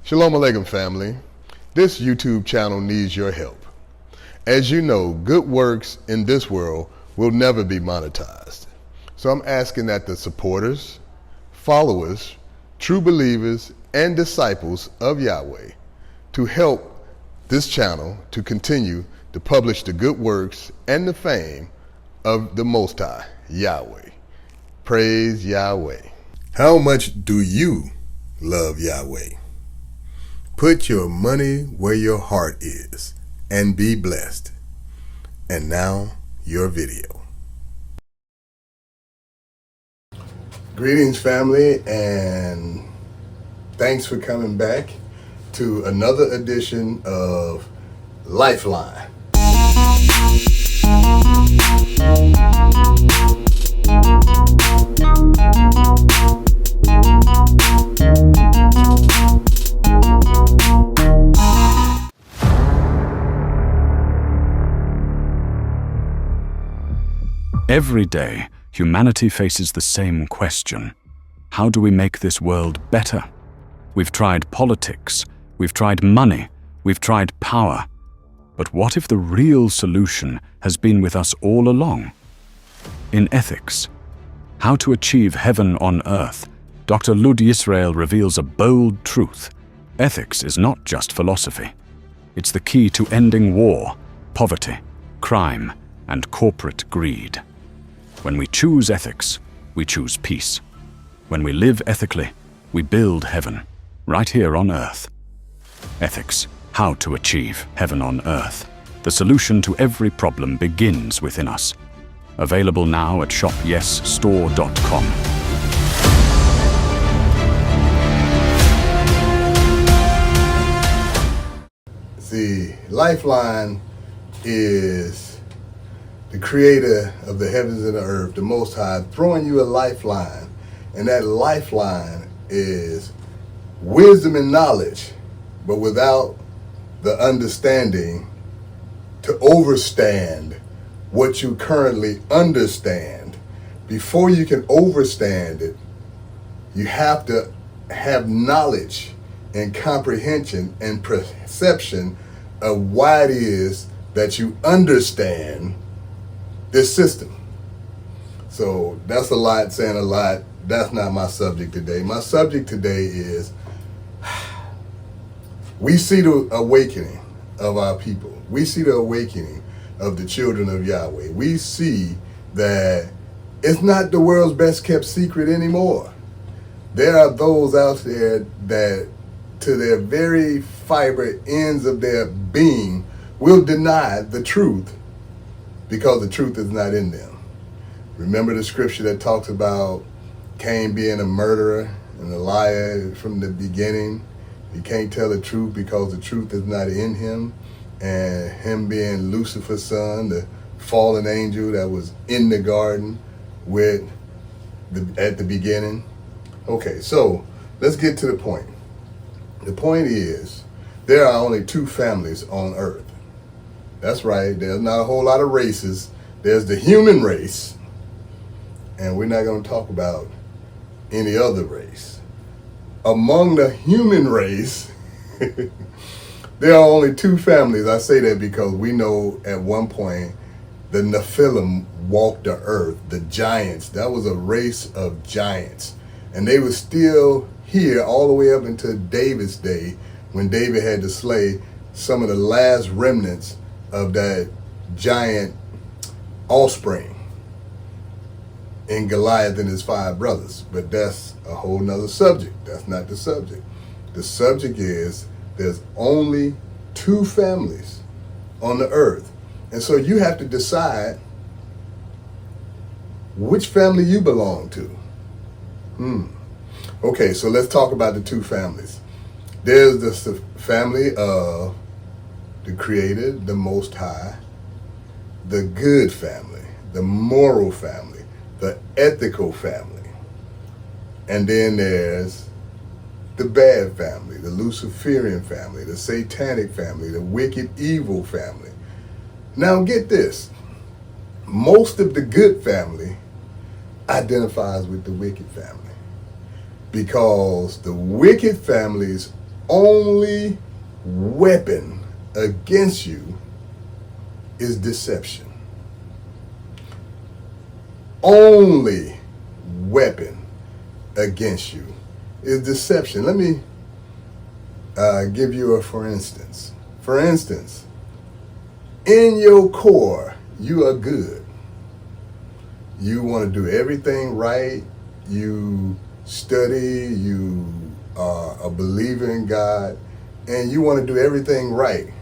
Shalom Aleichem family. This YouTube channel needs your help. As you know, good works in this world will never be monetized. So I'm asking that the supporters, followers, true believers, and disciples of Yahweh to help this channel to continue to publish the good works and the fame of the Most High, Yahweh. Praise Yahweh. How much do you love Yahweh? Put your money where your heart is and be blessed. And now, your video. Greetings, family, and thanks for coming back to another edition of LifeLine. Every day, humanity faces the same question. How do we make this world better? We've tried politics, we've tried money, we've tried power. But what if the real solution has been with us all along? In ethics, How to Achieve Heaven on Earth, Dr. Lud Yisrael reveals a bold truth. Ethics is not just philosophy. It's the key to ending war, poverty, crime, and corporate greed. When we choose ethics, we choose peace. When we live ethically, we build heaven, right here on earth. Ethics, how to achieve heaven on earth. The solution to every problem begins within us. Available now at shopyesstore.com. See, LifeLine is the creator of the heavens and the earth, the Most High, throwing you a lifeline. And that lifeline is wisdom and knowledge, but without the understanding to overstand what you currently understand. Before you can overstand it, you have to have knowledge and comprehension and perception of why it is that you understand this system. So that's a lot, saying a lot. That's not my subject today. My subject today is we see the awakening of our people. We see the awakening of the children of Yahweh. We see that it's not the world's best kept secret anymore. There are those out there that to their very fiber ends of their being will deny the truth because the truth is not in them. Remember the scripture that talks about Cain being a murderer and a liar from the beginning? He can't tell the truth because the truth is not in him. And him being Lucifer's son, the fallen angel that was in the garden at the beginning. Okay, so let's get to the point. The point is, there are only two families on earth. That's right, there's not a whole lot of races. There's the human race, and we're not going to talk about any other race. Among the human race, there are only two families. I say that because we know at one point the Nephilim walked the earth, the giants. That was a race of giants. And they were still here all the way up until David's day, when David had to slay some of the last remnants of that giant offspring in Goliath and his 5 brothers. But that's a whole nother subject. That's not the subject. The subject is there's only two families on the earth. And so you have to decide which family you belong to. Okay, so let's talk about the two families. There's the family of the Creator, the Most High, the good family, the moral family, the ethical family. And then there's the bad family, the Luciferian family, the satanic family, the wicked evil family. Now get this, most of the good family identifies with the wicked family, because the wicked families only weapon against you is deception. Only weapon against you is deception. Let me give you a for instance. For instance, in your core, you are good. You want to do everything right. You study, you are a believer in God, and you want to do everything right.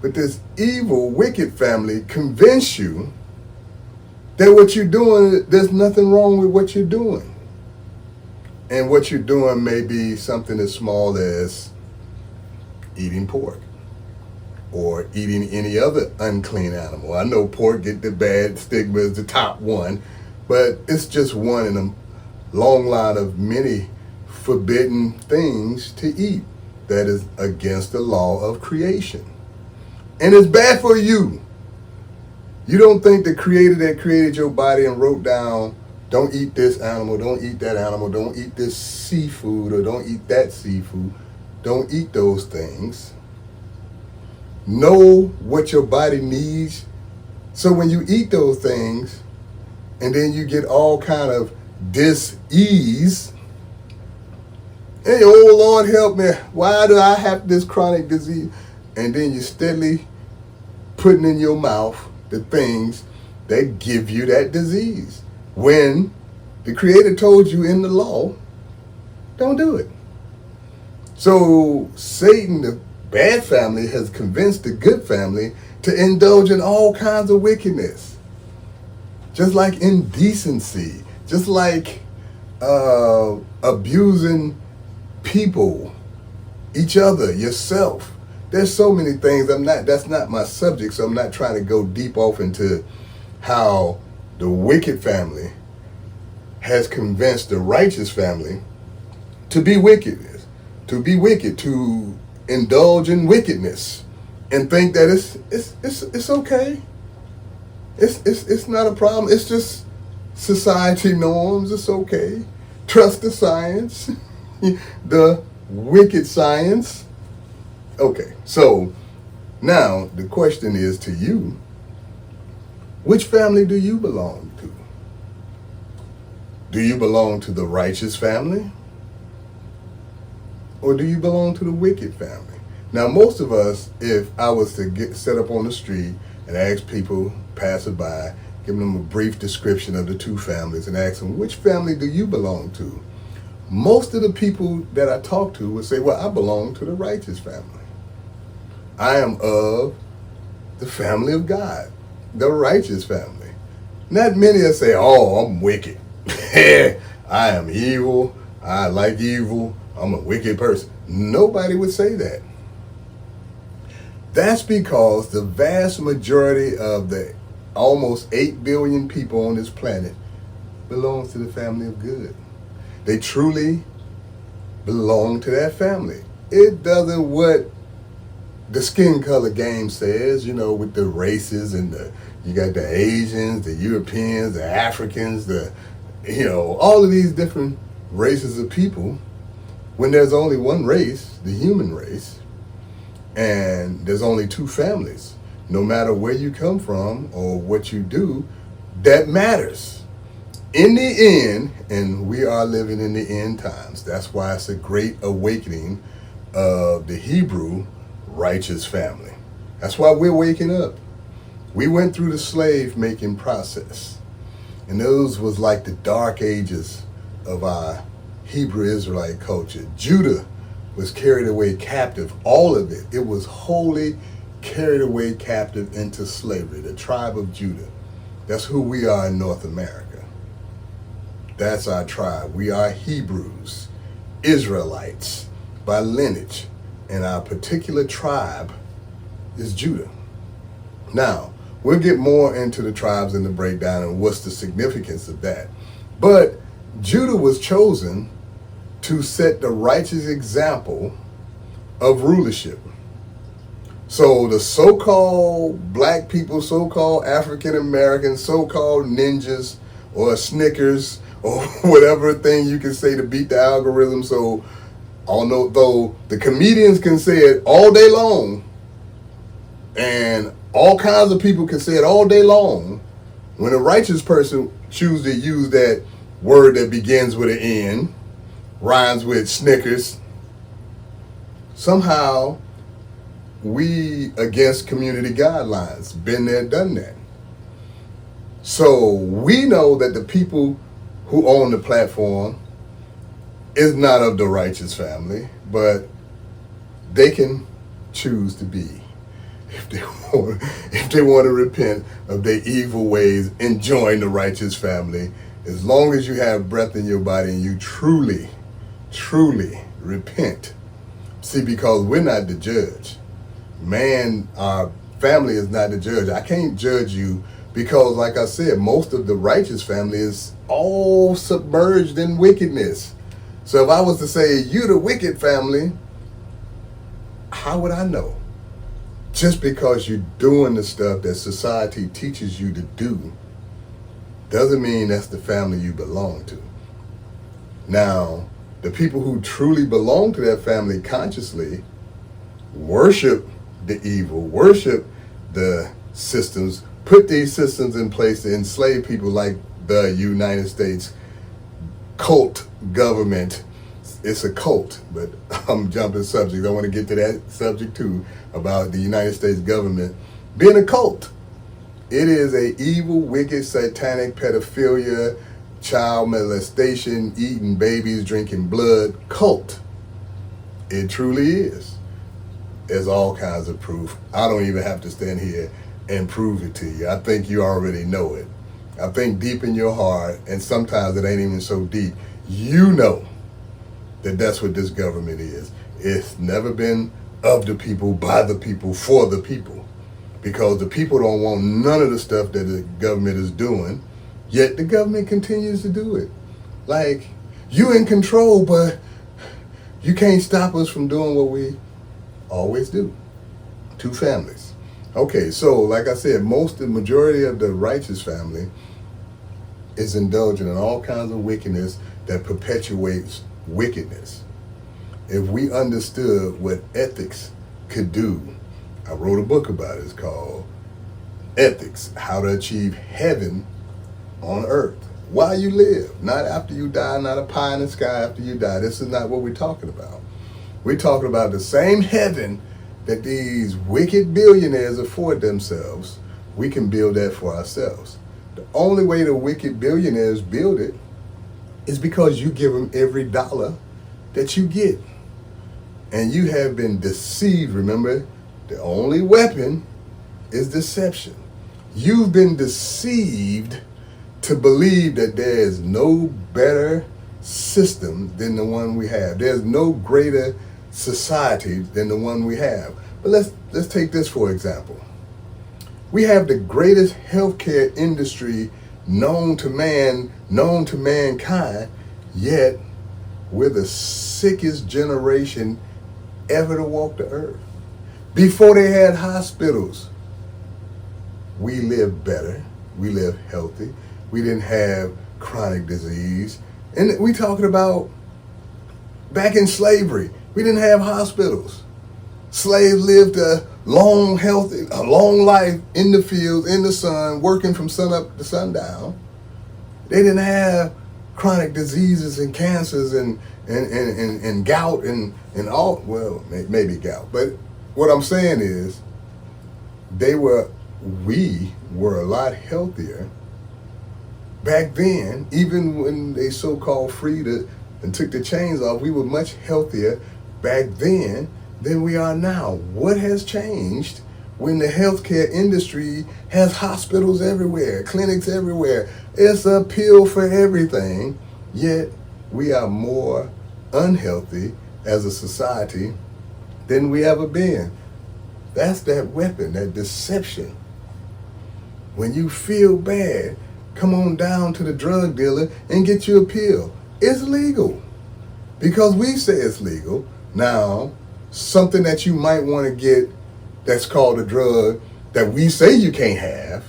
But this evil, wicked family convince you that what you're doing, there's nothing wrong with what you're doing. And what you're doing may be something as small as eating pork or eating any other unclean animal. I know pork get the bad stigma as the top one, but it's just one in a long line of many forbidden things to eat that is against the law of creation. And it's bad for you. You don't think the creator that created your body and wrote down, don't eat this animal, don't eat that animal, don't eat this seafood, or don't eat that seafood, don't eat those things. Know what your body needs. So when you eat those things, and then you get all kind of dis-ease, hey, oh Lord help me, why do I have this chronic disease? And then you're steadily putting in your mouth the things that give you that disease. When the Creator told you in the law, don't do it. So Satan, the bad family, has convinced the good family to indulge in all kinds of wickedness. Just like indecency, just like abusing people, each other, yourself. There's so many things. That's not my subject, so I'm not trying to go deep off into how the wicked family has convinced the righteous family to be wicked, to indulge in wickedness, and think that it's okay. It's not a problem. It's just society norms. It's okay. Trust the science, the wicked science. Okay, so now the question is to you, which family do you belong to? Do you belong to the righteous family? Or do you belong to the wicked family? Now, most of us, if I was to get set up on the street and ask people, passerby, give them a brief description of the two families and ask them, which family do you belong to? Most of the people that I talk to would say, well, I belong to the righteous family. I am of the family of God, the righteous family. Not many that say, oh, I'm wicked. I am evil. I like evil. I'm a wicked person. Nobody would say that. That's because the vast majority of the almost 8 billion people on this planet belongs to the family of good. They truly belong to that family. It doesn't what the skin color game says, with the races and you got the Asians, the Europeans, the Africans, all of these different races of people, when there's only one race, the human race, and there's only two families. No matter where you come from or what you do, that matters. In the end, and we are living in the end times, that's why it's a great awakening of the Hebrew righteous family. That's why we're waking up. We went through the slave making process, and those was like the dark ages of our Hebrew Israelite culture. Judah was carried away captive, all of it. It was wholly carried away captive into slavery, the tribe of Judah. That's who we are in North America. That's our tribe. We are Hebrews, Israelites by lineage, and our particular tribe is Judah. Now, we'll get more into the tribes and the breakdown and what's the significance of that. But Judah was chosen to set the righteous example of rulership. So the so-called black people, so-called African Americans, so-called ninjas or Snickers or whatever thing you can say to beat the algorithm so Although the comedians can say it all day long, and all kinds of people can say it all day long, when a righteous person chooses to use that word that begins with an N, rhymes with Snickers, somehow we against community guidelines. Been there, done that. So we know that the people who own the platform is not of the righteous family, but they can choose to be if they want to repent of their evil ways and join the righteous family. As long as you have breath in your body and you truly repent. See, because we're not the judge. Man, our family is not the judge. I can't judge you because, like I said, most of the righteous family is all submerged in wickedness. So if I was to say, you the wicked family, how would I know? Just because you're doing the stuff that society teaches you to do doesn't mean that's the family you belong to. Now, the people who truly belong to that family consciously worship the evil, worship the systems, put these systems in place to enslave people, like the United States cult government. It's a cult, but I'm jumping subjects. I want to get to that subject too, about the United States government being a cult. It is a evil, wicked, satanic pedophilia, child molestation, eating babies, drinking blood cult. It truly is. There's all kinds of proof. I don't even have to stand here and prove it to you. I think you already know it. I think deep in your heart, and sometimes it ain't even so deep, you know that that's what this government is. It's never been of the people, by the people, for the people. Because the people don't want none of the stuff that the government is doing, yet the government continues to do it. Like, you in control, but you can't stop us from doing what we always do. Two families. Okay, so like I said, the majority of the righteous family is indulging in all kinds of wickedness that perpetuates wickedness. If we understood what ethics could do, I wrote a book about it. It's called Ethics, How to Achieve Heaven on Earth. While you live, not after you die, not a pie in the sky after you die. This is not what we're talking about. We're talking about the same heaven that these wicked billionaires afford themselves. We can build that for ourselves. The only way the wicked billionaires build it is because you give them every dollar that you get. And you have been deceived. Remember, the only weapon is deception. You've been deceived to believe that there is no better system than the one we have. There's no greater society than the one we have. But let's take this for example. We have the greatest healthcare industry known to man, known to mankind, yet we're the sickest generation ever to walk the earth. Before they had hospitals, we lived better, we lived healthy, we didn't have chronic disease. And we talking about back in slavery, we didn't have hospitals. Slaves lived a long, healthy, a long life in the fields, in the sun, working from sun up to sundown. They didn't have chronic diseases and cancers and gout and all, well, maybe gout. But what I'm saying is we were a lot healthier back then. Even when they so-called freed it and took the chains off, we were much healthier back then than we are now. What has changed when the healthcare industry has hospitals everywhere, clinics everywhere? It's a pill for everything, yet we are more unhealthy as a society than we ever been. That's that weapon, that deception. When you feel bad, come on down to the drug dealer and get you a pill. It's legal because we say it's legal. Now, something that you might want to get that's called a drug that we say you can't have,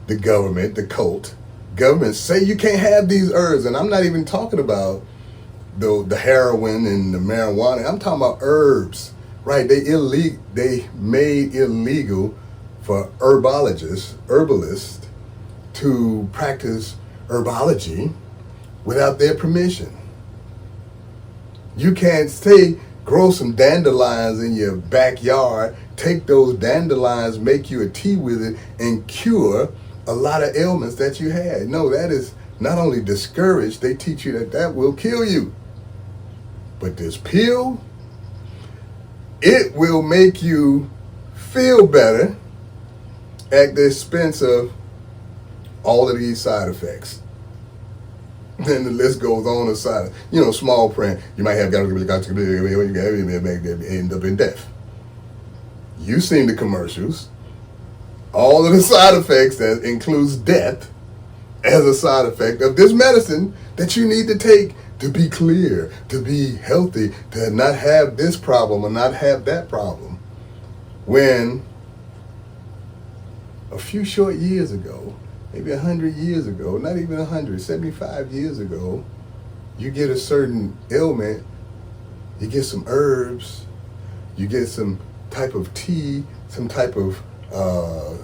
the government, the cult, government say you can't have these herbs. And I'm not even talking about the heroin and the marijuana. I'm talking about herbs, right? They made illegal for herbalists to practice herbology without their permission. You can't say grow some dandelions in your backyard, take those dandelions, make you a tea with it, and cure a lot of ailments that you had. No, that is not only discouraged, they teach you that will kill you. But this pill, it will make you feel better at the expense of all of these side effects. Then the list goes on aside. Small print. You might have end up in death. You've seen the commercials. All of the side effects that includes death as a side effect of this medicine that you need to take to be clear, to be healthy, to not have this problem or not have that problem. When a few short years ago, maybe 100 years ago, not even 100, 75 years ago, you get a certain ailment, you get some herbs, you get some type of tea, some type of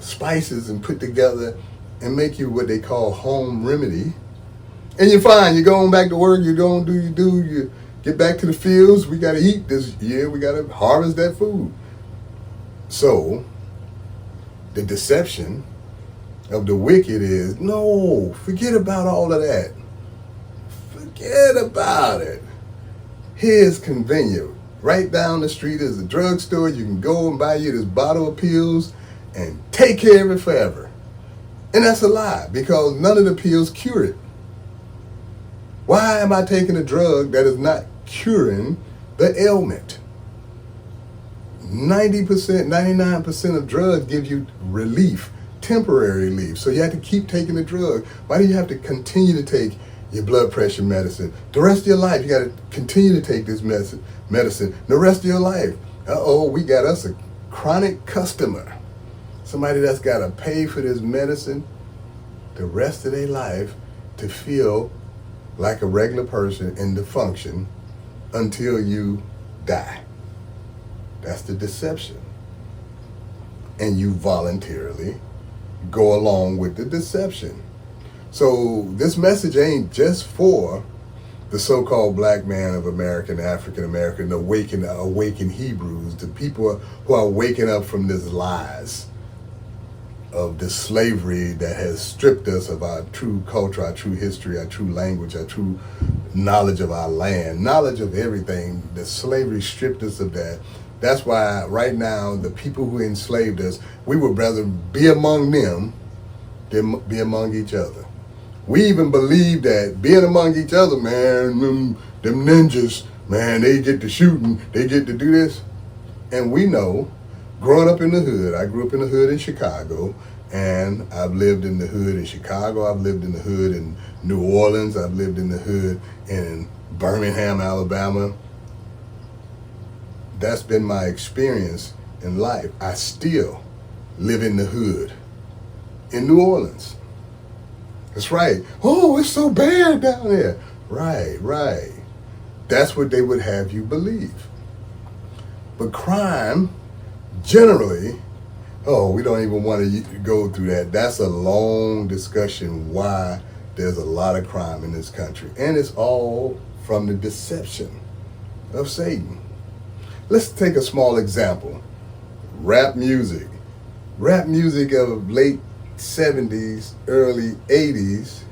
spices and put together and make you what they call home remedy. And you're fine. You're going back to work. You're going to do you do. You get back to the fields. We got to eat this year. We got to harvest that food. So the deception of the wicked is, no, forget about all of that. Forget about it. Here's convenient. Right down the street is a drugstore. You can go and buy you this bottle of pills and take care of it forever. And that's a lie, because none of the pills cure it. Why am I taking a drug that is not curing the ailment? 90%, 99% of drugs give you relief, temporary relief. So you have to keep taking the drug. Why do you have to continue to take your blood pressure medicine? The rest of your life, you got to continue to take this medicine the rest of your life. We got us a chronic customer. Somebody that's got to pay for this medicine the rest of their life to feel like a regular person and to function until you die. That's the deception. And you voluntarily go along with the deception. So this message ain't just for the so-called black man of America and African American, the awakened Hebrews, the people who are waking up from this lies of the slavery that has stripped us of our true culture, our true history, our true language, our true knowledge of our land, knowledge of everything. The slavery stripped us of that. That's why right now the people who enslaved us, we would rather be among them than be among each other. We even believe that being among each other, man, them ninjas, man, they get to shooting, they get to do this. And we know, growing up in the hood, I grew up in the hood in Chicago, and I've lived in the hood in Chicago, I've lived in the hood in New Orleans, I've lived in the hood in Birmingham, Alabama. That's been my experience in life. I still live in the hood in New Orleans. That's right. Oh, it's so bad down there. Right. That's what they would have you believe. But crime, generally, we don't even want to go through that. That's a long discussion why there's a lot of crime in this country. And it's all from the deception of Satan. Let's take a small example. Rap music. Rap music of late 70s, early 80s,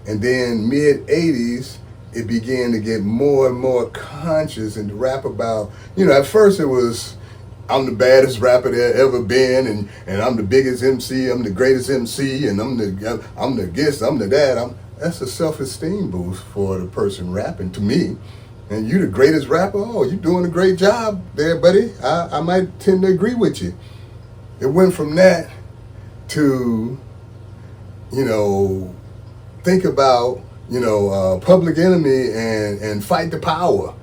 and then mid 80s, it began to get more and more conscious and to rap about, at first it was, I'm the baddest rapper there ever been, and I'm the biggest MC, I'm the greatest MC, and I'm the this, I'm the that. That's a self-esteem boost for the person rapping, to me. And you the greatest rapper? Oh, you doing a great job there, buddy. I might tend to agree with you. It went from that to, think about, Public Enemy and Fight the Power.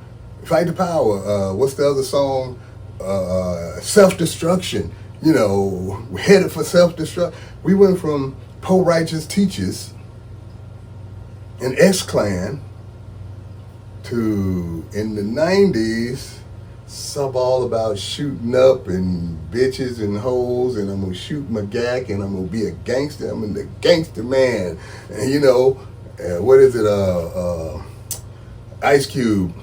Fight the Power. What's the other song? Self-destruction. We're headed for self-destruction. We went from Poor Righteous Teachers and X-Clan to, in the 90s, sub all about shooting up and bitches and hoes, and I'm gonna shoot my gack, and I'm gonna be a gangster. I'm the gangster man. And you know, what is it? Ice Cube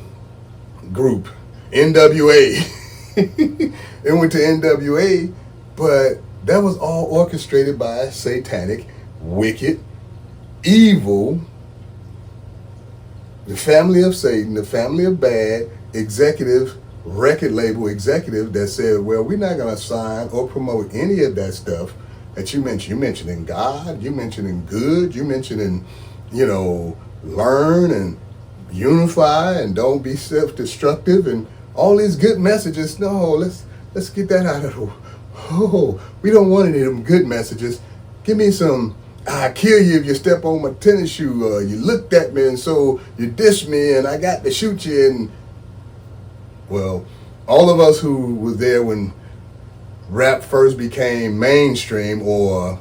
group, NWA. It went to NWA, but that was all orchestrated by satanic, wicked, evil, the family of Satan, the family of bad, executive, record label executive that said, well, we're not going to sign or promote any of that stuff that you mentioned. You mentioning God, you mentioning good, you mentioning, you know, learn and unify and don't be self-destructive and all these good messages. No, let's get that out of the way. Oh, we don't want any of them good messages. Give me some, I kill you if you step on my tennis shoe, you looked at me and so you dissed me and I got to shoot you. And well, all of us who was there when rap first became mainstream or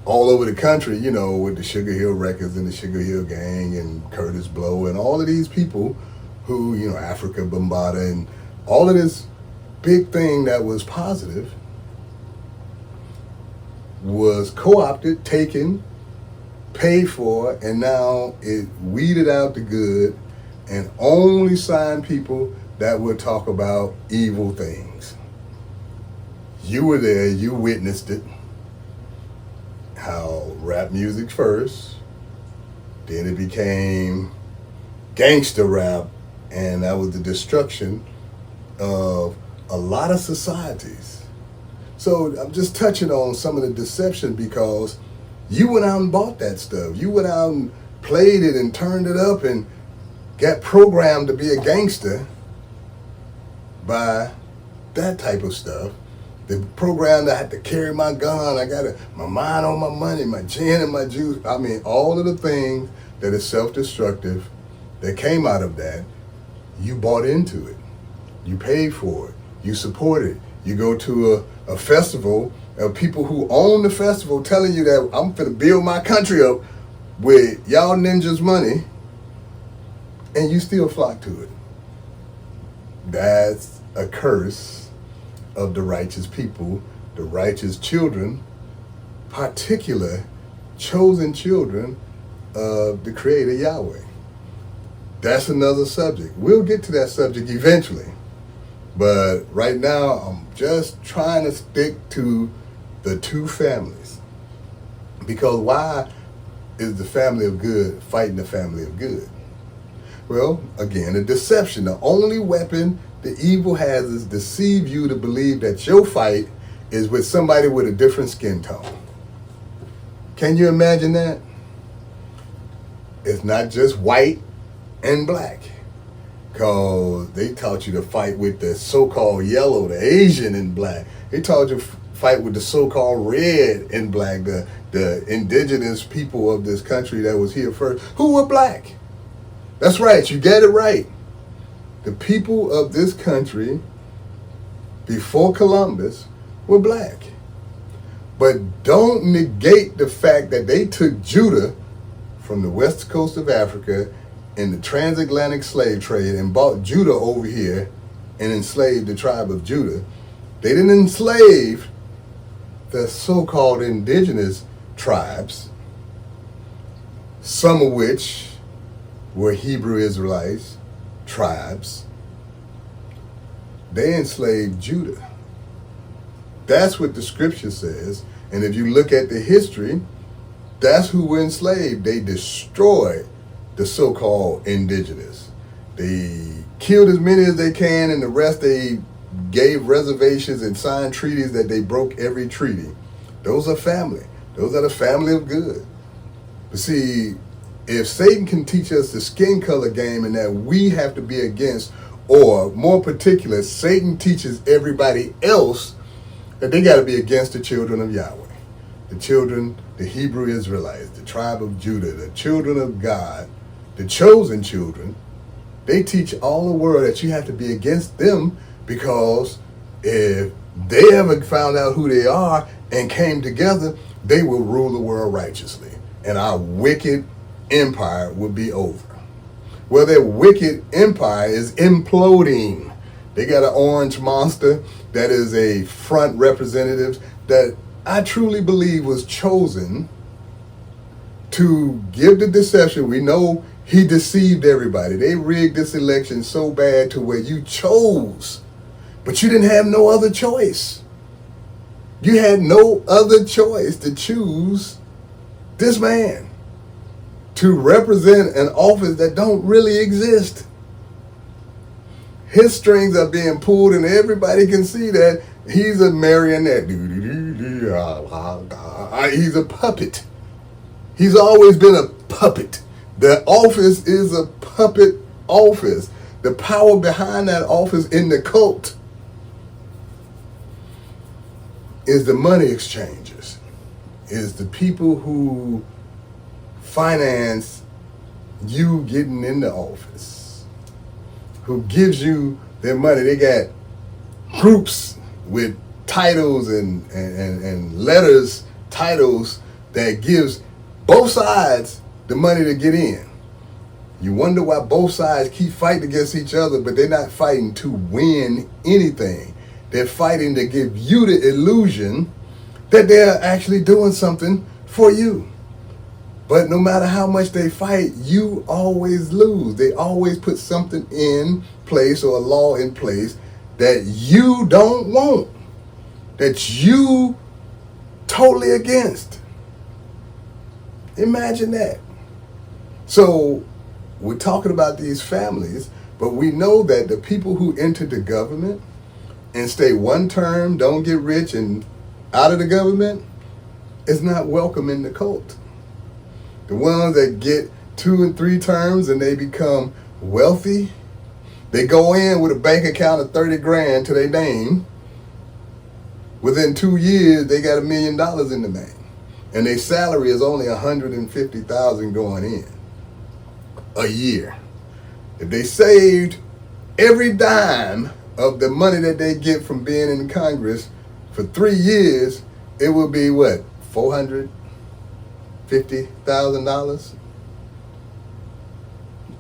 all over the country, you know, with the Sugar Hill Records and the Sugar Hill Gang and Curtis Blow and all of these people who, you know, Africa Bambaataa and all of this big thing that was positive was co-opted, taken, paid for, and now it weeded out the good and only signed people that would talk about evil things. You were there, you witnessed it. How rap music first, then it became gangster rap, and that was the destruction of a lot of societies. So I'm just touching on some of the deception because you went out and bought that stuff. You went out and played it and turned it up and got programmed to be a gangster by that type of stuff. The program that I had to carry my gun, I got my mind on my money, my gin and my juice. I mean, all of the things that is self-destructive that came out of that, you bought into it. You paid for it. You support it. You go to a festival of people who own the festival telling you that I'm finna build my country up with y'all ninjas' money, and you still flock to it. That's a curse of the righteous people, the righteous children, particular chosen children of the Creator Yahweh. That's another subject. We'll get to that subject eventually. But right now, I'm just trying to stick to the two families. Because why is the family of good fighting the family of good? Well, again, a deception. The only weapon the evil has is deceive you to believe that your fight is with somebody with a different skin tone. Can you imagine that? It's not just white and black. Because they taught you to fight with the so-called yellow, the Asian and black. They taught you to fight with the so-called red and black, the indigenous people of this country that was here first, who were black. That's right, you get it right. The people of this country before Columbus were black. But don't negate the fact that they took Judah from the west coast of Africa in the transatlantic slave trade and brought Judah over here and enslaved the tribe of Judah. They didn't enslave the so-called indigenous tribes, some of which were Hebrew Israelites, tribes. They enslaved Judah. That's what the scripture says. And if you look at the history, that's who were enslaved. They destroyed the so-called indigenous. They killed as many as they can, and the rest they gave reservations and signed treaties that they broke every treaty. Those are family. Those are the family of good. But see, if Satan can teach us the skin color game and that we have to be against, or more particular, Satan teaches everybody else that they got to be against the children of Yahweh. The children, the Hebrew Israelites, the tribe of Judah, the children of God, the chosen children. They teach all the world that you have to be against them, because if they ever found out who they are and came together, they will rule the world righteously. And our wicked empire will be over. Well, their wicked empire is imploding. They got an orange monster that is a front representative that I truly believe was chosen to give the deception. We know he deceived everybody. They rigged this election so bad to where you chose, but you didn't have no other choice. You had no other choice to choose this man to represent an office that don't really exist. His strings are being pulled and everybody can see that he's a marionette. He's a puppet. He's always been a puppet. The office is a puppet office. The power behind that office in the cult is the money exchangers, is the people who finance you getting in the office, who gives you their money. They got groups with titles and letters, titles that gives both sides the money to get in. You wonder why both sides keep fighting against each other, but they're not fighting to win anything. They're fighting to give you the illusion that they're actually doing something for you. But no matter how much they fight, you always lose. They always put something in place or a law in place that you don't want, that you totally against. Imagine that. So we're talking about these families, but we know that the people who enter the government and stay one term, don't get rich and out of the government, is not welcome in the cult. The ones that get 2 and 3 terms and they become wealthy, they go in with a bank account of 30 grand to their name. Within 2 years, they got $1 million in the bank. And their salary is only $150,000 going in a year. If they saved every dime of the money that they get from being in Congress for 3 years, it would be what, $450,000?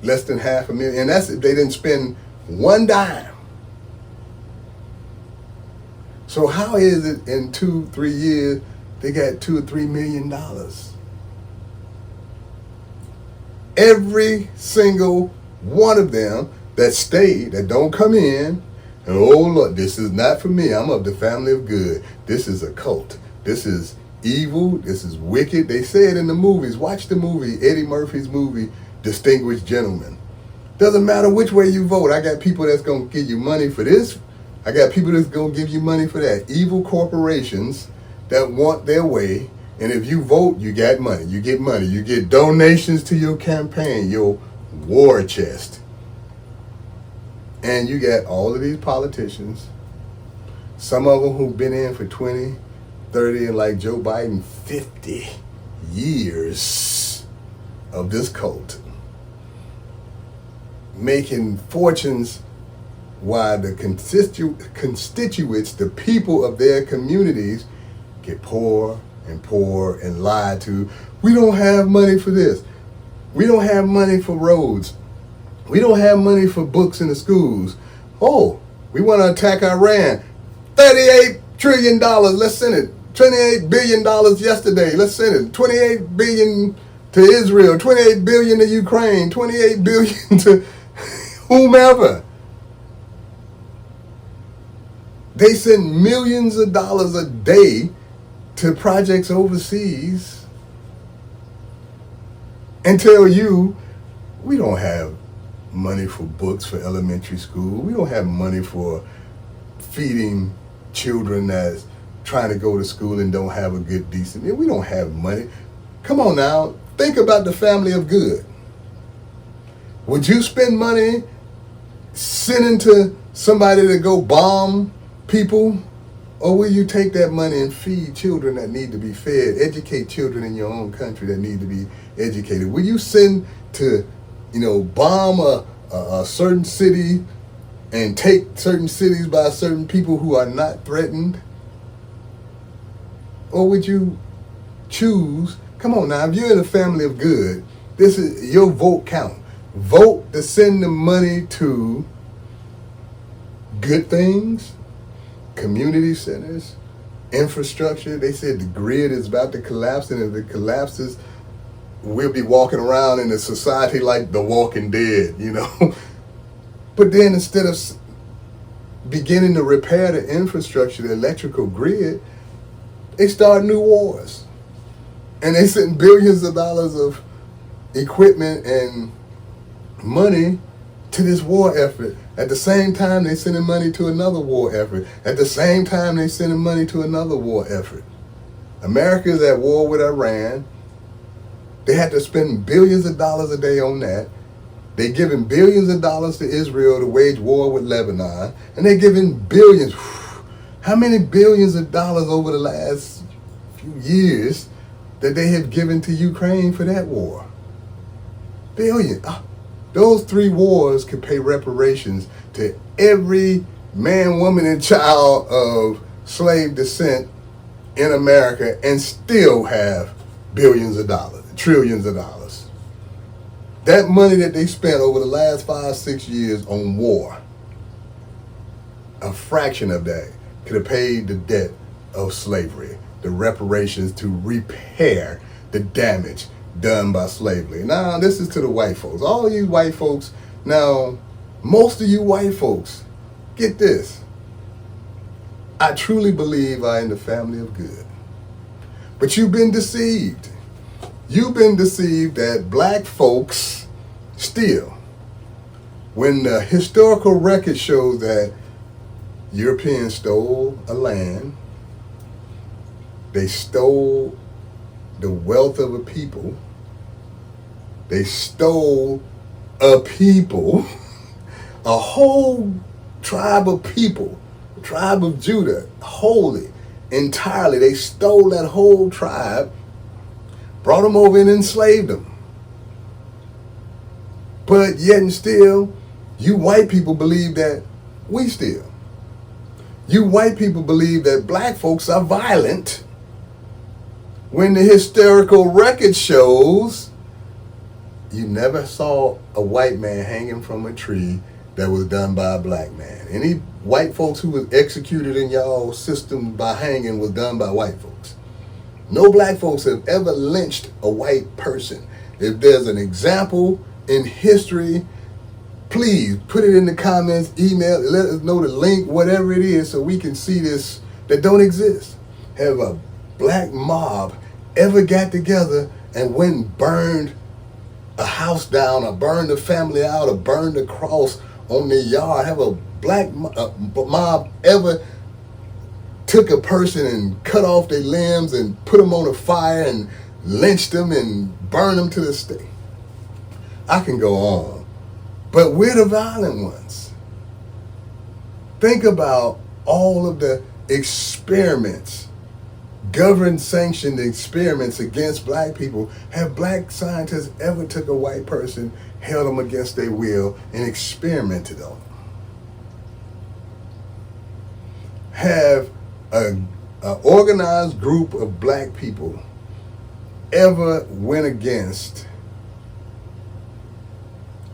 Less than $500,000, and that's if they didn't spend one dime. So how is it in 2-3 years they got $2 or $3 million? Every single one of them that stay, that don't come in, and oh look, this is not for me. I'm of the family of good. This is a cult. This is evil. This is wicked. They say it in the movies. Watch the movie, Eddie Murphy's movie, Distinguished Gentleman. Doesn't matter which way you vote. I got people that's going to give you money for this. I got people that's going to give you money for that. Evil corporations that want their way. And if you vote, you got money. You get money. You get donations to your campaign, your war chest. And you got all of these politicians, some of them who've been in for 20, 30, and like Joe Biden, 50 years of this cult, making fortunes while the constituents, the people of their communities, get poor and poor and lied to. We don't have money for this. We don't have money for roads. We don't have money for books in the schools. Oh, we want to attack Iran. $38 trillion, let's send it. $28 billion yesterday, let's send it. $28 billion to Israel, $28 billion to Ukraine, $28 billion to whomever. They send millions of dollars a day to projects overseas and tell you, we don't have money for books for elementary school. We don't have money for feeding children that's trying to go to school and don't have a good, decent meal. We don't have money. Come on now, think about the family of good. Would you spend money sending to somebody to go bomb people? Or will you take that money and feed children that need to be fed, educate children in your own country that need to be educated? Will you send to, bomb a certain city and take certain cities by certain people who are not threatened? Or would you choose, come on now, if you're in a family of good, this is your vote count. vote to send the money to good things, community centers, infrastructure. They said the grid is about to collapse, and if it collapses, we'll be walking around in a society like The Walking Dead, you know. But then instead of beginning to repair the infrastructure, the electrical grid, they start new wars. And they send billions of dollars of equipment and money to this war effort. At the same time, they sending money to another war effort. At the same time, they sending money to another war effort. America is at war with Iran. They had to spend billions of dollars a day on that. They're giving billions of dollars to Israel to wage war with Lebanon. And they're giving billions. How many billions of dollars over the last few years that they have given to Ukraine for that war? Billion. Those 3 wars could pay reparations to every man, woman, and child of slave descent in America and still have billions of dollars, trillions of dollars. That money that they spent over the last 5-6 years on war, a fraction of that could have paid the debt of slavery, the reparations to repair the damage done by slavery. Now, this is to the white folks. All of you white folks, now, most of you white folks, get this. I truly believe I am the family of good. But you've been deceived. You've been deceived that black folks still, when the historical record shows that Europeans stole a land, they stole the wealth of a people, they stole a people, a whole tribe of people, the tribe of Judah, wholly, entirely. They stole that whole tribe, brought them over and enslaved them. But yet and still, you white people believe that we steal. You white people believe that black folks are violent when the historical record shows you never saw a white man hanging from a tree that was done by a black man. Any white folks who was executed in y'all system by hanging was done by white folks. No black folks have ever lynched a white person. If there's an example in history, please put it in the comments, email, let us know the link, whatever it is, so we can see this that don't exist. Have a black mob ever got together and went and burned a house down, or burned a family out, or burned a cross on their yard? Have a black mob ever took a person and cut off their limbs and put them on a fire and lynched them and burned them to the stake? I can go on. But we're the violent ones. Think about all of the experiments, government sanctioned experiments against black people. Have black scientists ever took a white person, held them against their will, and experimented on them? Have an organized group of black people ever went against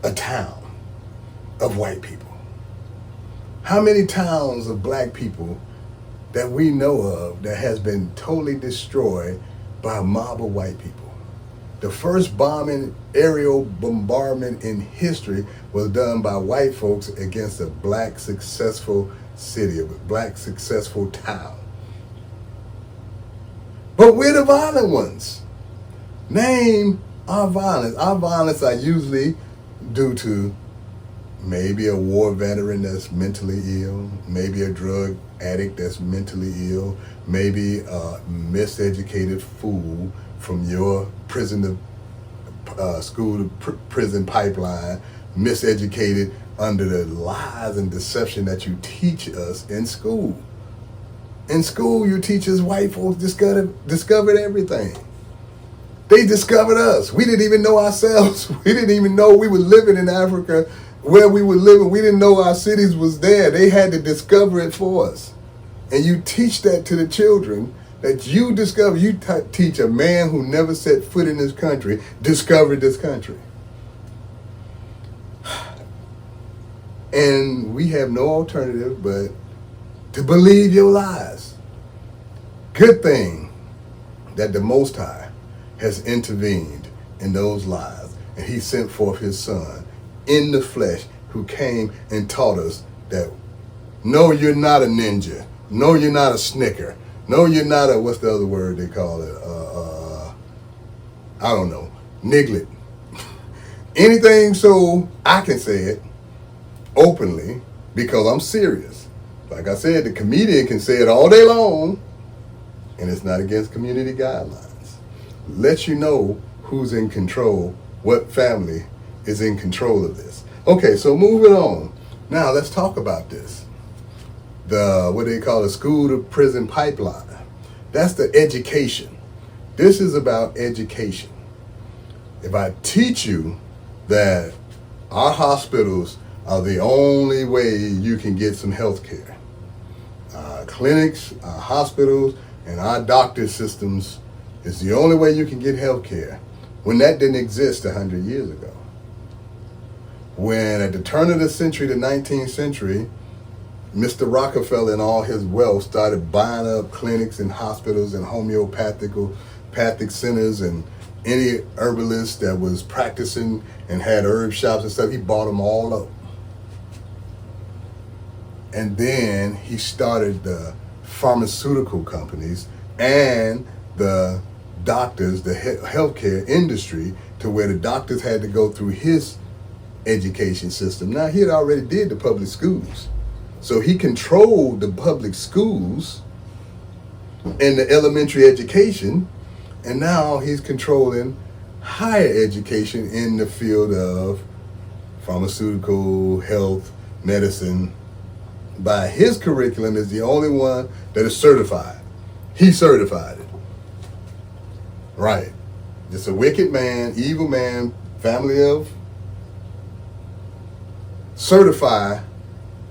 a town of white people? How many towns of black people that we know of that has been totally destroyed by a mob of white people? The first bombing, aerial bombardment in history was done by white folks against a black successful city, a black successful town. But we're the violent ones. Name our violence. Our violence are usually due to maybe a war veteran that's mentally ill, maybe a drug addict that's mentally ill, maybe a miseducated fool from your prison to school to prison pipeline, miseducated under the lies and deception that you teach us in school. In school, you teach us white folks discovered everything. They discovered us. We didn't even know ourselves. We didn't even know we were living in Africa where we were living. We didn't know our cities was there. They had to discover it for us. And you teach that to the children, that you discover. You teach a man who never set foot in this country, discovered this country. And we have no alternative but to believe your lies. Good thing that the Most High has intervened in those lies, and he sent forth his son in the flesh, who came and taught us that no, you're not a ninja. No, you're not a snicker. No, you're not a, what's the other word they call it? I don't know, niglet. Anything so I can say it openly because I'm serious. Like I said, the comedian can say it all day long, and it's not against community guidelines. Let you know who's in control, what family is in control of this. Okay, so moving on. Now let's talk about this. The, what they call the school to prison pipeline. That's the education. This is about education. If I teach you that our hospitals are the only way you can get some health care, our clinics, our hospitals, and our doctor systems is the only way you can get health care, when that didn't exist 100 years ago. When at the turn of the century, the 19th century, Mr. Rockefeller and all his wealth started buying up clinics and hospitals and homeopathic centers, and any herbalist that was practicing and had herb shops and stuff, he bought them all up. And then he started the pharmaceutical companies and the doctors, the healthcare industry, to where the doctors had to go through his education system. Now, he had already did the public schools. So he controlled the public schools and the elementary education, and now he's controlling higher education in the field of pharmaceutical, health, medicine. By his curriculum is the only one that is certified. He certified it. Right. It's a wicked man, evil man, family of, certify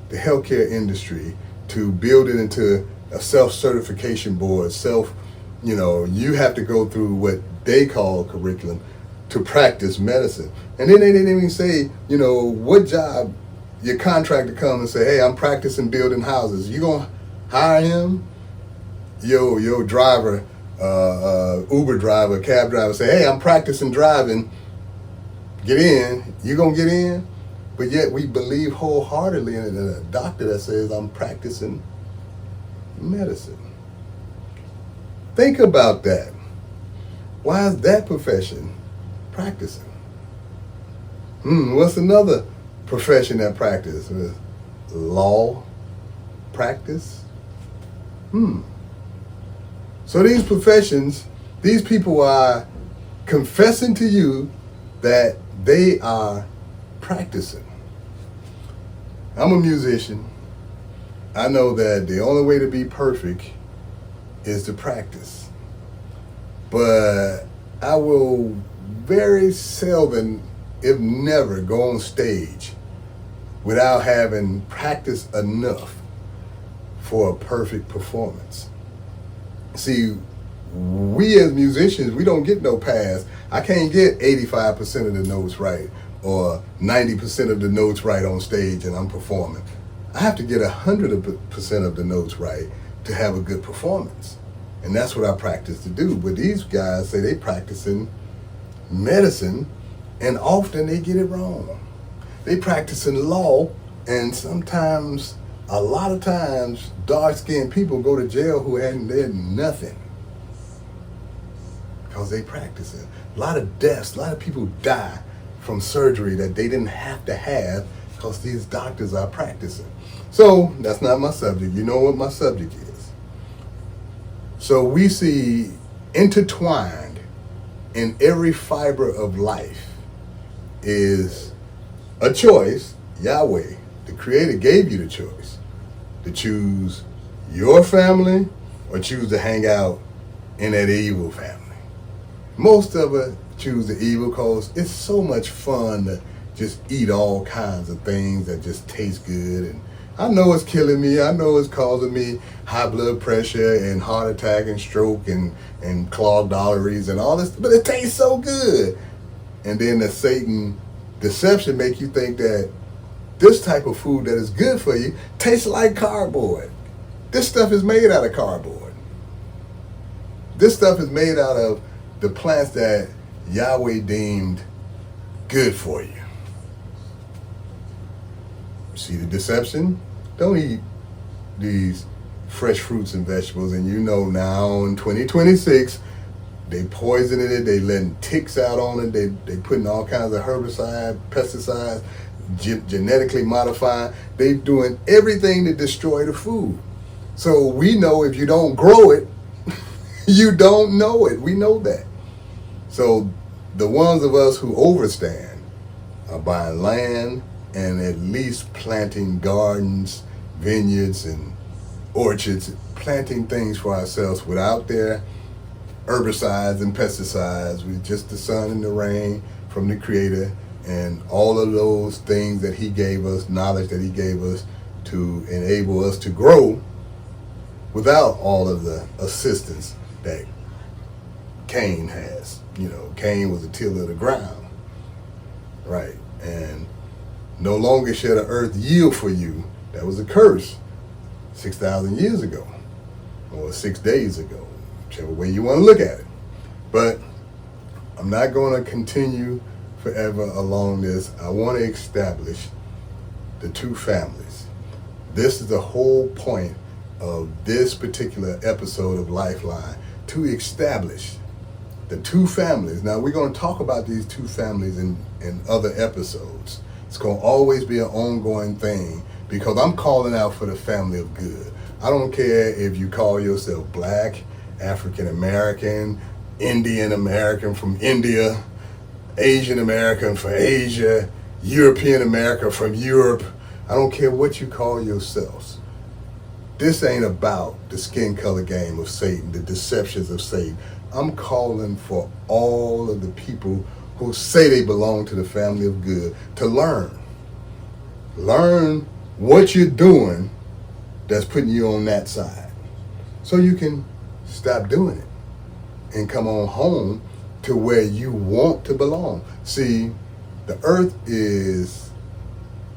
the healthcare industry to build it into a self-certification board, you have to go through what they call curriculum to practice medicine. And then they didn't even say, what job your contractor come and say, hey, I'm practicing building houses. You gonna hire him? Your driver, Uber driver, cab driver say, hey, I'm practicing driving. Get in. You gonna get in? But yet we believe wholeheartedly in a doctor that says I'm practicing medicine. Think about that. Why is that profession practicing? What's another profession that practices? Law practice? So these professions, these people are confessing to you that they are practicing. I'm a musician. I know that the only way to be perfect is to practice. But I will very seldom, if never, go on stage without having practiced enough for a perfect performance. See, we as musicians, we don't get no pass. I can't get 85% of the notes right or 90% of the notes right on stage and I'm performing. I have to get 100% of the notes right to have a good performance. And that's what I practice to do. But these guys say they practicing medicine, and often they get it wrong. They practicing law, and sometimes, a lot of times, dark-skinned people go to jail who hadn't did nothing because they practicing. A lot of deaths, a lot of people die from surgery that they didn't have to have because these doctors are practicing. So that's not my subject. You know what my subject is. So we see intertwined in every fiber of life is a choice. Yahweh, the Creator, gave you the choice to choose your family or choose to hang out in that evil family. Most of us choose the evil because it's so much fun to just eat all kinds of things that just taste good. And I know it's killing me. I know it's causing me high blood pressure and heart attack and stroke and clogged arteries and all this, but it tastes so good. And then the Satan deception make you think that this type of food that is good for you tastes like cardboard. This stuff is made out of cardboard. This stuff is made out of the plants that Yahweh deemed good for you. See the deception? Don't eat these fresh fruits and vegetables, and you know now in 2026, they poisoning it, they letting ticks out on it, they putting all kinds of herbicide, pesticides, genetically modified. They doing everything to destroy the food. So we know if you don't grow it, you don't know it. We know that. So the ones of us who overstand are buying land and at least planting gardens, vineyards, and orchards, planting things for ourselves without their herbicides and pesticides, with just the sun and the rain from the Creator and all of those things that He gave us, knowledge that He gave us to enable us to grow without all of the assistance that Cain has. You know, Cain was a tiller of the ground, right? And no longer shall the earth yield for you. That was a curse 6,000 years ago, or 6 days ago, whichever way you want to look at it. But I'm not going to continue forever along this. I want to establish the two families. This is the whole point of this particular episode of LifeLine, to establish the two families. Now, we're going to talk about these two families in other episodes. It's going to always be an ongoing thing, because I'm calling out for the family of good. I don't care if you call yourself Black, African American, Indian American from India, Asian American from Asia, European American from Europe. I don't care what you call yourselves. This ain't about the skin color game of Satan, the deceptions of Satan. I'm calling for all of the people who say they belong to the family of good to learn. Learn what you're doing that's putting you on that side, so you can stop doing it and come on home to where you want to belong. See, the earth is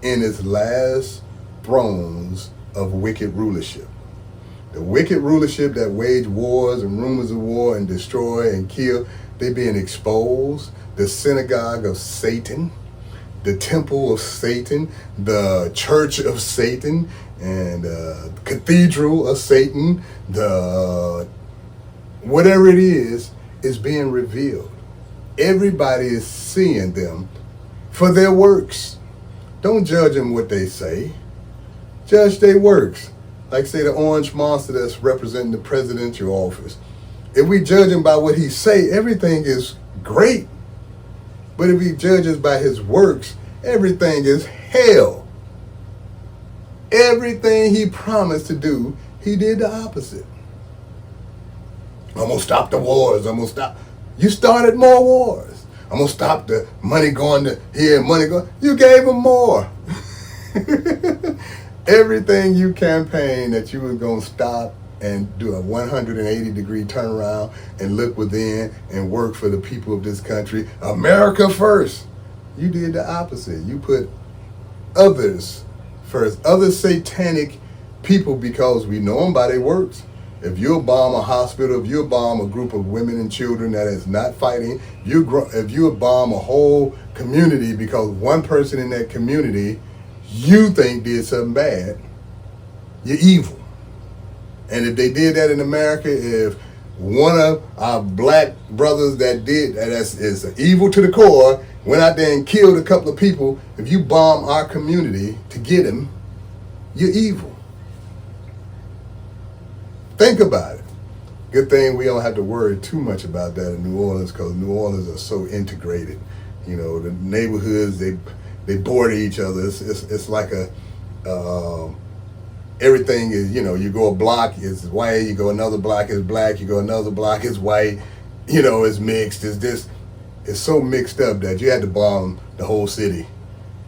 in its last thrones of wicked rulership. The wicked rulership that wage wars and rumors of war and destroy and kill, they being exposed. The synagogue of Satan, the temple of Satan, the church of Satan, and cathedral of Satan, the whatever it is being revealed. Everybody is seeing them for their works. Don't judge them what they say. Judge their works. Like, say, the orange monster that's representing the presidential office. If we judge him by what he say, everything is great. But if he judges by his works, everything is hell. Everything he promised to do, he did the opposite. I'm going to stop the wars. I'm going to stop. You started more wars. I'm going to stop the money going to here, money going. You gave him more. Everything you campaigned that you were going to stop and do a 180-degree turnaround and look within and work for the people of this country, America first. You did the opposite. You put others first, other satanic people, because we know them by their works. If you bomb a hospital, if you bomb a group of women and children that is not fighting, if you bomb a whole community because one person in that community you think did something bad, you're evil. And if they did that in America, if one of our black brothers that did is evil to the core, went out there and killed a couple of people, if you bomb our community to get him, you're evil. Think about it. Good thing we don't have to worry too much about that in New Orleans, because New Orleans are so integrated. You know, the neighborhoods, they border each other. It's like everything is, you know, you go a block, it's white, you go another block, it's black, you go another block, it's white, you know, it's mixed. It's so mixed up that you had to bomb the whole city.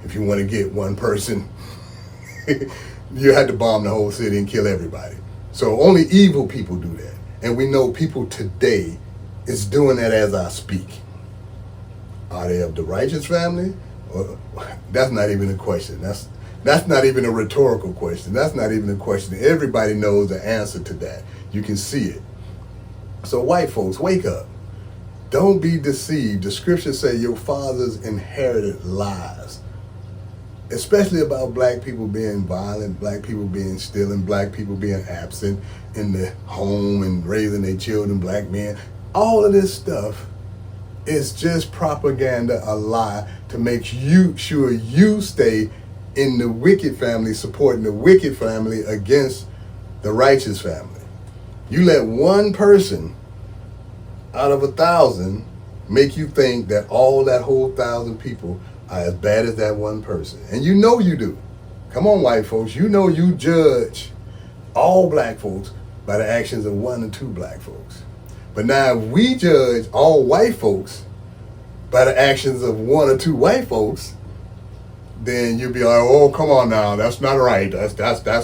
If you want to get one person, you had to bomb the whole city and kill everybody. So only evil people do that. And we know people today is doing that as I speak. Are they of the righteous family? Or, that's not even a question. That's not even a rhetorical question. That's not even a question. Everybody knows the answer to that. You can see it. So white folks, wake up. Don't be deceived. The scriptures say your fathers inherited lies, especially about black people being violent, black people being stealing, black people being absent in the home and raising their children, black men. All of this stuff is just propaganda, a lie to make sure you stay in the wicked family, supporting the wicked family against the righteous family. You let one person out of 1,000 make you think that all that whole 1,000 people are as bad as that one person. And you know you do. Come on, white folks. You know you judge all black folks by the actions of 1 or 2 black folks. But now if we judge all white folks by the actions of 1 or 2 white folks, then you'll be like, oh, come on now, that's not right. That's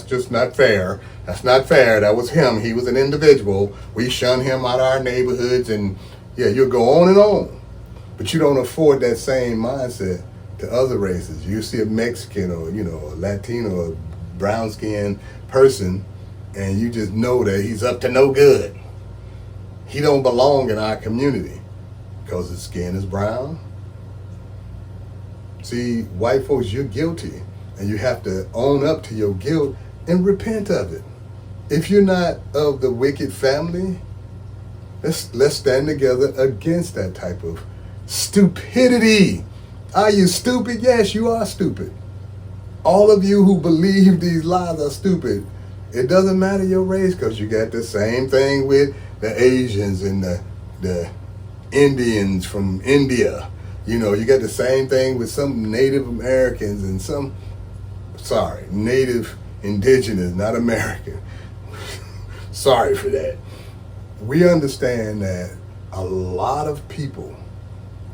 just not fair. That's not fair. That was him. He was an individual. We shun him out of our neighborhoods, and yeah, you'll go on and on. But you don't afford that same mindset to other races. You see a Mexican or, a Latino or brown-skinned person, and you just know that he's up to no good. He don't belong in our community because his skin is brown. See, white folks, you're guilty, and you have to own up to your guilt and repent of it. If you're not of the wicked family, let's stand together against that type of stupidity. Are you stupid? Yes, you are stupid. All of you who believe these lies are stupid. It doesn't matter your race, because you got the same thing with the Asians and the Indians from India. You got the same thing with some Native Americans and some, Native Indigenous, not American. Sorry for that. We understand that a lot of people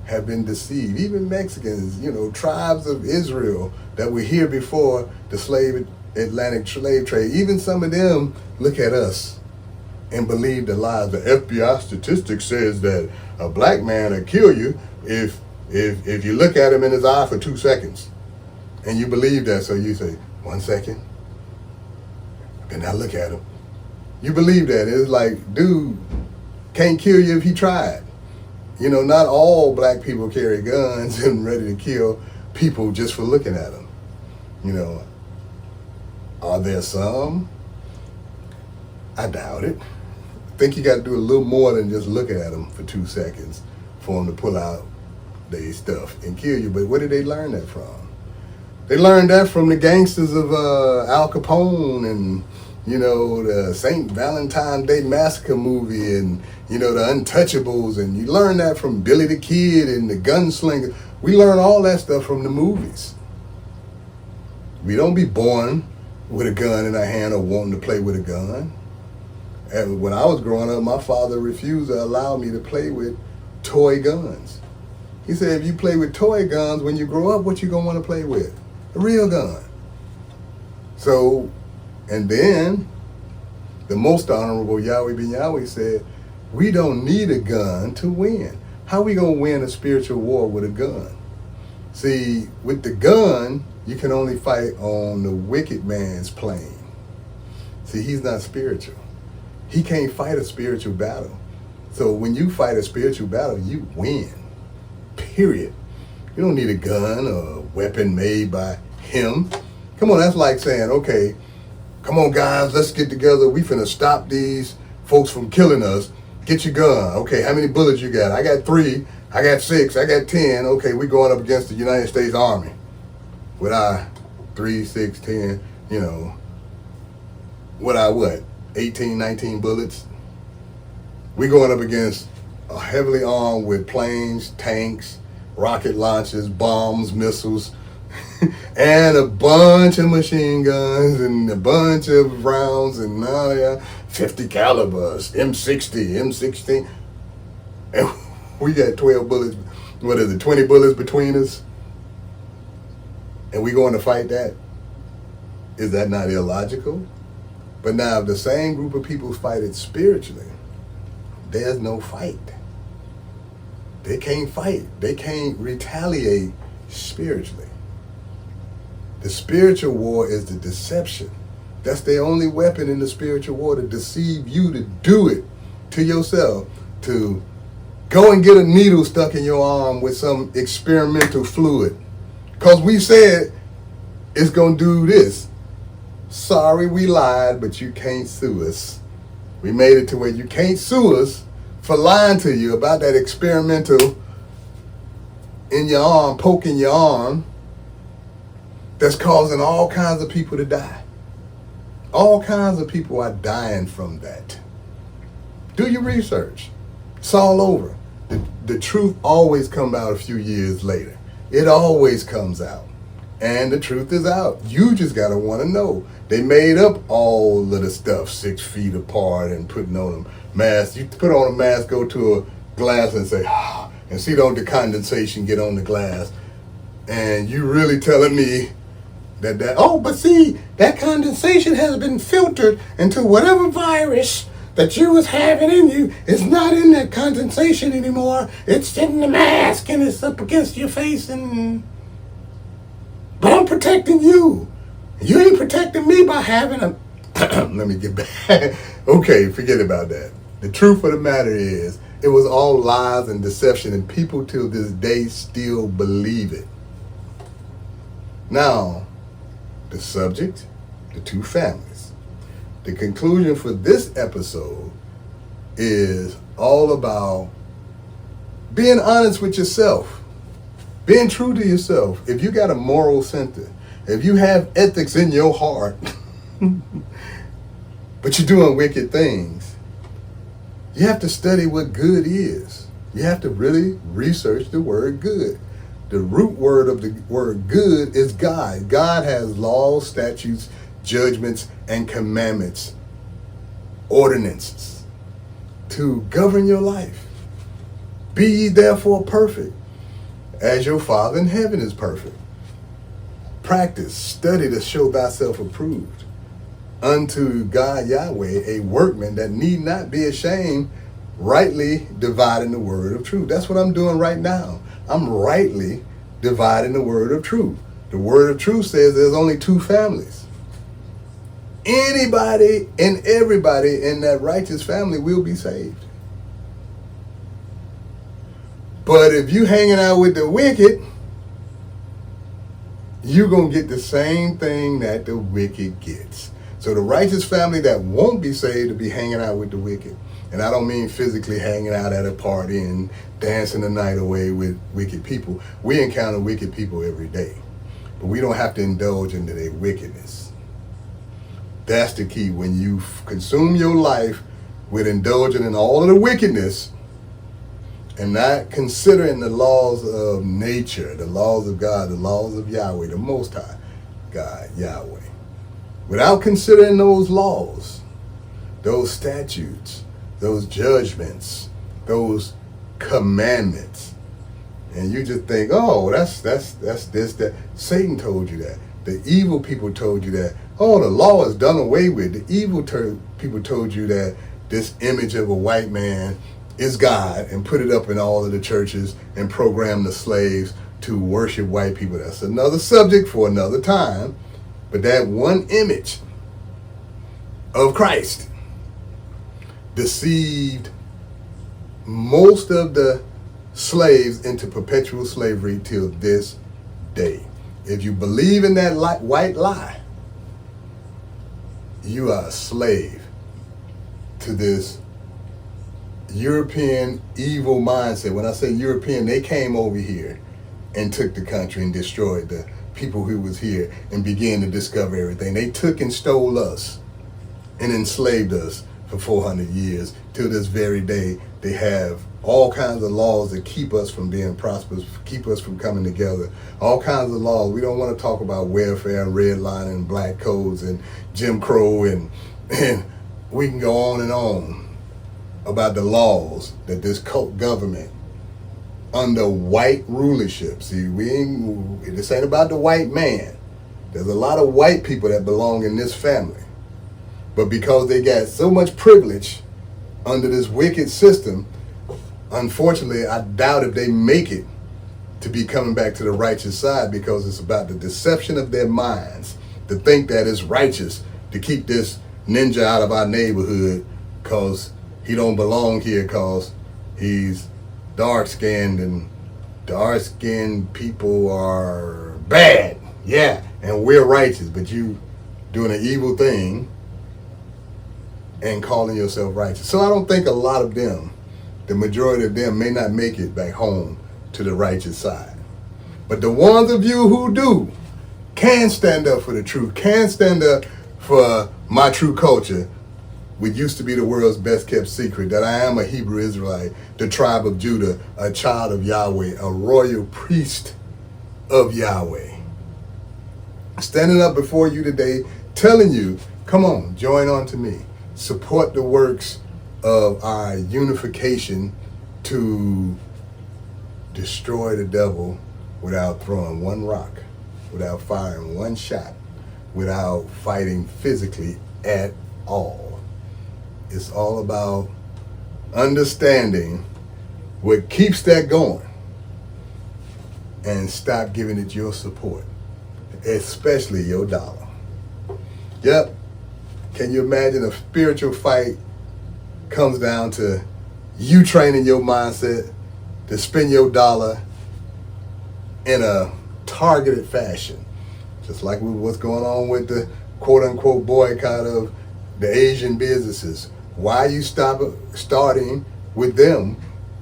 have been deceived, even Mexicans, tribes of Israel that were here before the Atlantic slave trade. Even some of them look at us and believe the lies. The FBI statistic says that a black man will kill you if you look at him in his eye for 2 seconds. And you believe that, so you say, 1 second, and now look at him. You believe that. It's like, dude can't kill you if he tried. Not all black people carry guns and ready to kill people just for looking at them. Are there some? I doubt it. I think you got to do a little more than just looking at them for 2 seconds for them to pull out their stuff and kill you. But where did they learn that from? They learned that from the gangsters of Al Capone and, the St. Valentine's Day Massacre movie and, the Untouchables. And you learn that from Billy the Kid and the Gunslinger. We learn all that stuff from the movies. We don't be born with a gun in our hand or wanting to play with a gun. And when I was growing up, my father refused to allow me to play with toy guns. He said, if you play with toy guns, when you grow up, what you gonna want to play with? A real gun. So, and then, the most honorable YAHWEH ben YAHWEH said, we don't need a gun to win. How we gonna win a spiritual war with a gun? See, with the gun, you can only fight on the wicked man's plane. See, he's not spiritual. He can't fight a spiritual battle. So when you fight a spiritual battle, you win. Period. You don't need a gun or a weapon made by him. Come on, that's like saying, okay, come on guys, let's get together. We finna stop these folks from killing us. Get your gun. Okay, how many bullets you got? I got 3, I got 6, I got 10. Okay, we going up against the United States Army with our 3, 6, 10, what, 18, 19 bullets? We going up against heavily armed with planes, tanks, rocket launchers, bombs, missiles, and a bunch of machine guns and a bunch of rounds and 50 calibers, M60, M16. And we got 12 bullets, 20 bullets between us? And we going to fight that? Is that not illogical? But now if the same group of people fight it spiritually, there's no fight. They can't fight. They can't retaliate spiritually. The spiritual war is the deception. That's their only weapon in the spiritual war, to deceive you to do it to yourself, to go and get a needle stuck in your arm with some experimental fluid. Because we said it's going to do this. Sorry, we lied, but you can't sue us. We made it to where you can't sue us for lying to you about that experimental in your arm, poking your arm, that's causing all kinds of people to die. All kinds of people are dying from that. Do your research. It's all over. The truth always comes out a few years later. It always comes out. And the truth is out. You just got to want to know. They made up all of the stuff 6 feet apart and putting on a mask. You put on a mask, go to a glass and say, ah, and see the condensation get on the glass. And you really telling me but see, that condensation has been filtered into whatever virus that you was having in you. It's not in that condensation anymore. It's in the mask and it's up against your face, but I'm protecting you. You ain't protecting me by having a let me get back. Okay, forget about that. The truth of the matter is, it was all lies and deception, and people till this day still believe it. Now, the subject, the two families. The conclusion for this episode is all about being honest with yourself, being true to yourself. If you got a moral center, if you have ethics in your heart, but you're doing wicked things, you have to study what good is. You have to really research the word good. The root word of the word good is God. God has laws, statutes, judgments, and commandments, ordinances to govern your life. Be ye therefore perfect, as your Father in heaven is perfect. Practice, study to show thyself approved unto God YAHWEH, a workman that need not be ashamed, rightly dividing the word of truth. That's what I'm doing right now. I'm rightly dividing the word of truth. The word of truth says there's only two families. Anybody and everybody in that righteous family will be saved. But if you hanging out with the wicked, you're going to get the same thing that the wicked gets. So the righteous family that won't be saved will be hanging out with the wicked. And I don't mean physically hanging out at a party and dancing the night away with wicked people. We encounter wicked people every day. But we don't have to indulge into their wickedness. That's the key. When you consume your life with indulging in all of the wickedness and not considering the laws of nature, the laws of God, the laws of YAHWEH, the Most High God, YAHWEH. Without considering those laws, those statutes, those judgments, those commandments, and you just think, oh, that's this, that. Satan told you that. The evil people told you that. Oh, the law is done away with. The evil people told you that this image of a white man is God, and put it up in all of the churches and program the slaves to worship white people. That's another subject for another time. But that one image of Christ deceived most of the slaves into perpetual slavery till this day. If you believe in that white lie, you are a slave to this European evil mindset. When I say European, they came over here and took the country and destroyed the people who was here and began to discover everything. They took and stole us and enslaved us for 400 years. Till this very day, they have all kinds of laws that keep us from being prosperous, keep us from coming together. All kinds of laws. We don't want to talk about welfare and redlining and black codes and Jim Crow and we can go on about the laws that this cult government under white rulership. See, this ain't about the white man. There's a lot of white people that belong in this family. But because they got so much privilege under this wicked system, unfortunately, I doubt if they make it to be coming back to the righteous side, because it's about the deception of their minds to think that it's righteous to keep this ninja out of our neighborhood because he don't belong here because he's dark-skinned, and dark-skinned people are bad. Yeah, and we're righteous, but you doing an evil thing and calling yourself righteous. So I don't think a lot of them, the majority of them, may not make it back home to the righteous side. But the ones of you who do can stand up for the truth, can stand up for my true culture, what used to be the world's best kept secret, that I am a Hebrew Israelite, the tribe of Judah, a child of Yahweh, a royal priest of Yahweh. Standing up before you today, telling you, come on, join on to me. Support the works of our unification to destroy the devil without throwing one rock, without firing one shot, without fighting physically at all. It's all about understanding what keeps that going and stop giving it your support, especially your dollar. Yep. Can you imagine a spiritual fight comes down to you training your mindset to spend your dollar in a targeted fashion, just like what's going on with the quote-unquote boycott of the Asian businesses. Why you starting with them?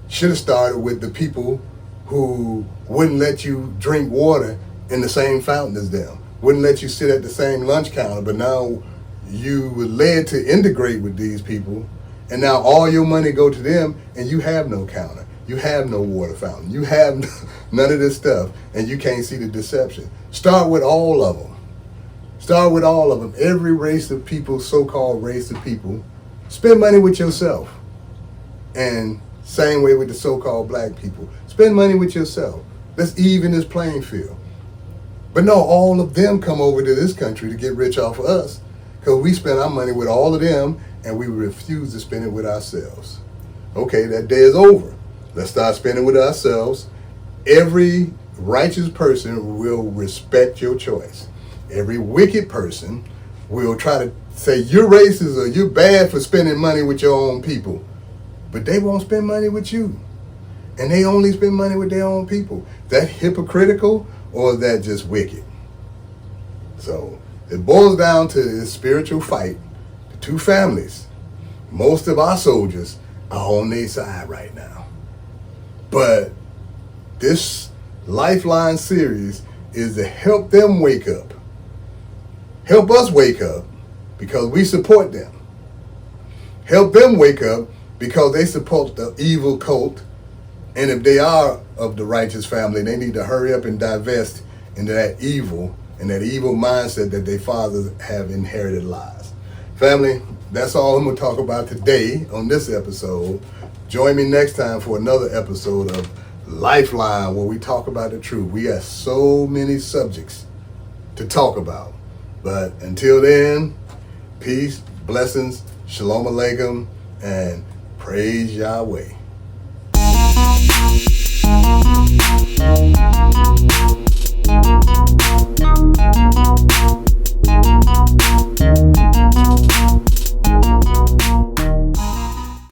Should have started with the people who wouldn't let you drink water in the same fountain as them, wouldn't let you sit at the same lunch counter, but now you were led to integrate with these people, and now all your money go to them, and you have no counter, you have no water fountain, you have none of this stuff, and you can't see the deception. Start with all of them. Start with all of them. Every race of people, so-called race of people, spend money with yourself. And same way with the so-called black people. Spend money with yourself. Let's even this playing field. But no, all of them come over to this country to get rich off of us, because we spend our money with all of them and we refuse to spend it with ourselves. Okay, that day is over. Let's start spending with ourselves. Every righteous person will respect your choice. Every wicked person will try to say you're racist or you're bad for spending money with your own people. But they won't spend money with you. And they only spend money with their own people. That hypocritical, or is that just wicked? So it boils down to this spiritual fight. The two families. Most of our soldiers are on their side right now. But this LifeLine series is to help them wake up. Help us wake up because we support them. Help them wake up because they support the evil cult. And if they are of the righteous family, they need to hurry up and divest into that evil and that evil mindset that their fathers have inherited lies. Family, that's all I'm going to talk about today on this episode. Join me next time for another episode of LifeLine, where we talk about the truth. We got so many subjects to talk about. But until then, peace, blessings, shalom alaikum, and praise Yahweh.